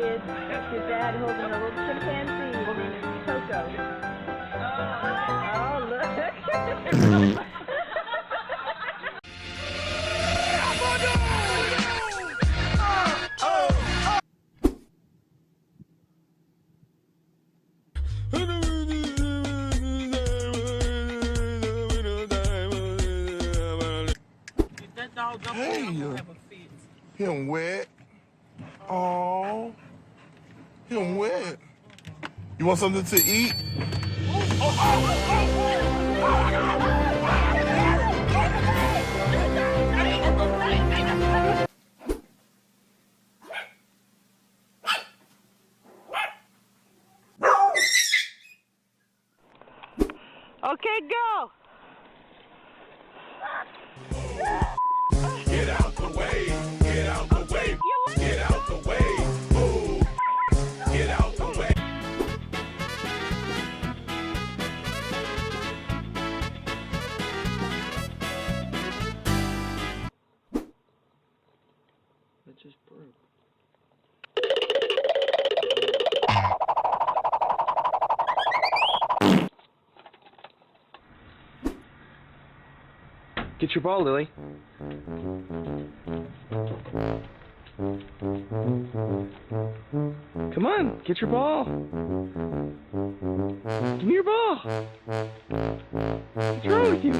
kids. Your dad holding a little chimpanzee. Coco. Oh, look. Hey, him wet. Oh, him wet. You want something to eat? Okay, go. Get out the way. Get out the way. Get out the way. Move. Get out the way. That just broke. Get your ball, Lily. Come on, get your ball. Give me your ball. What's wrong with you?